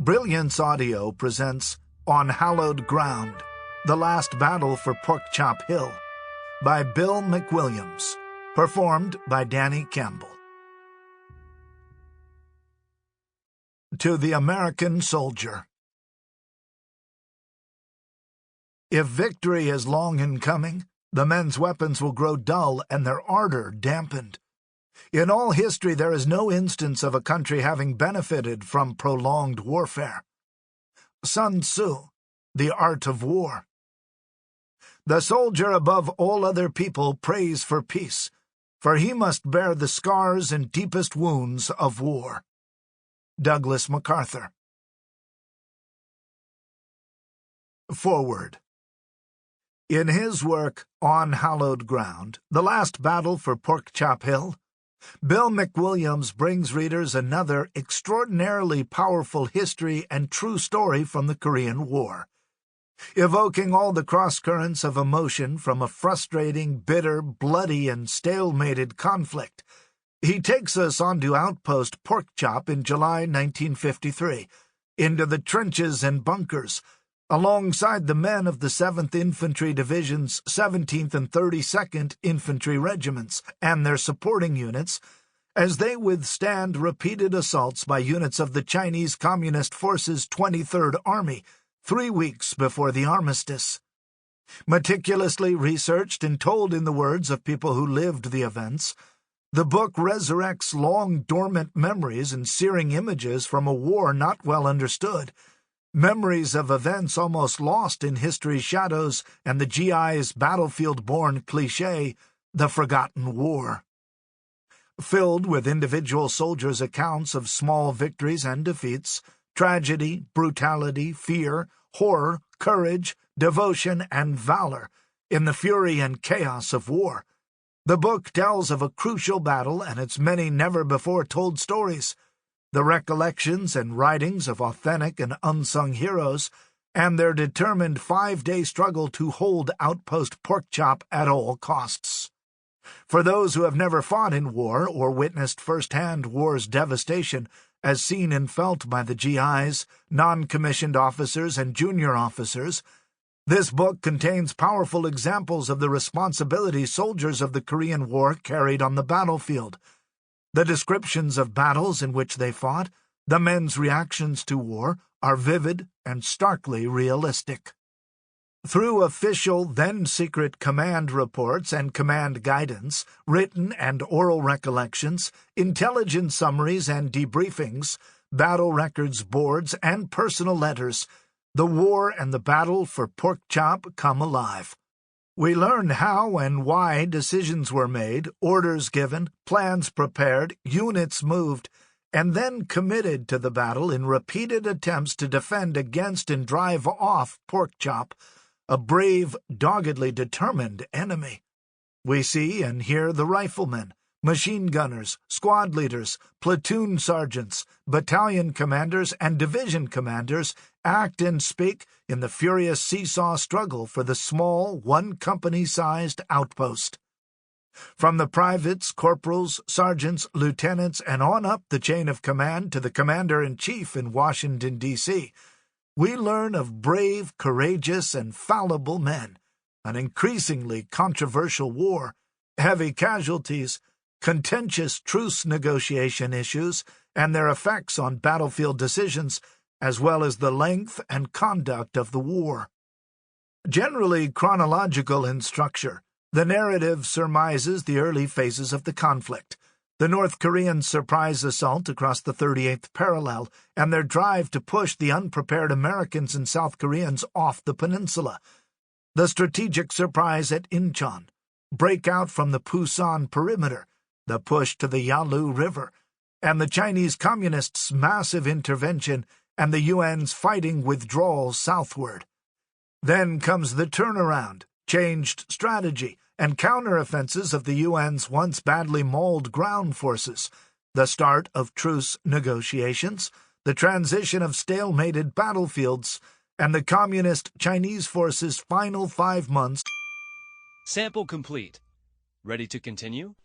Brilliance Audio presents On Hallowed Ground, The Last Battle for Porkchop Hill, by Bill McWilliams, performed by Danny Campbell. To the American Soldier. If victory is long in coming, the men's weapons will grow dull and their ardor dampened. In all history, there is no instance of a country having benefited from prolonged warfare. Sun Tzu, The Art of War. The soldier above all other people prays for peace, for he must bear the scars and deepest wounds of war. Douglas MacArthur. Foreword. In his work, On Hallowed Ground, The Last Battle for Porkchop Hill, Bill McWilliams brings readers another extraordinarily powerful history and true story from the Korean War. Evoking all the cross-currents of emotion from a frustrating, bitter, bloody, and stalemated conflict, he takes us onto outpost Porkchop in July 1953, into the trenches and bunkers, alongside the men of the 7th Infantry Division's 17th and 32nd Infantry Regiments and their supporting units, as they withstand repeated assaults by units of the Chinese Communist Forces 23rd Army 3 weeks before the armistice. Meticulously researched and told in the words of people who lived the events, the book resurrects long-dormant memories and searing images from a war not well understood, memories of events almost lost in history's shadows and the GI's battlefield-born cliché, the forgotten war. Filled with individual soldiers' accounts of small victories and defeats, tragedy, brutality, fear, horror, courage, devotion, and valor in the fury and chaos of war, the book tells of a crucial battle and its many never-before-told stories, the recollections and writings of authentic and unsung heroes, and their determined 5-day struggle to hold outpost Porkchop at all costs. For those who have never fought in war or witnessed firsthand war's devastation, as seen and felt by the GIs, non-commissioned officers, and junior officers, this book contains powerful examples of the responsibility soldiers of the Korean War carried on the battlefield. The descriptions of battles in which they fought, the men's reactions to war, are vivid and starkly realistic. Through official, then-secret command reports and command guidance, written and oral recollections, intelligence summaries and debriefings, battle records boards, and personal letters, the war and the battle for Porkchop come alive. We learn how and why decisions were made, orders given, plans prepared, units moved, and then committed to the battle in repeated attempts to defend against and drive off Porkchop, a brave, doggedly determined enemy. We see and hear the riflemen, machine gunners, squad leaders, platoon sergeants, battalion commanders, and division commanders act and speak in the furious seesaw struggle for the small, one-company-sized outpost. From the privates, corporals, sergeants, lieutenants, and on up the chain of command to the commander-in-chief in Washington, D.C., we learn of brave, courageous, and fallible men, an increasingly controversial war, heavy casualties, contentious truce negotiation issues, and their effects on battlefield decisions, as well as the length and conduct of the war. Generally chronological in structure, the narrative surmises the early phases of the conflict, the North Korean surprise assault across the 38th parallel, and their drive to push the unprepared Americans and South Koreans off the peninsula, the strategic surprise at Incheon, breakout from the Pusan perimeter, the push to the Yalu River, and the Chinese Communists' massive intervention and the UN's fighting withdrawal southward. Then comes the turnaround, changed strategy, and counteroffensives of the UN's once badly mauled ground forces, the start of truce negotiations, the transition of stalemated battlefields, and the Communist Chinese forces' final 5 months. Sample complete. Ready to continue?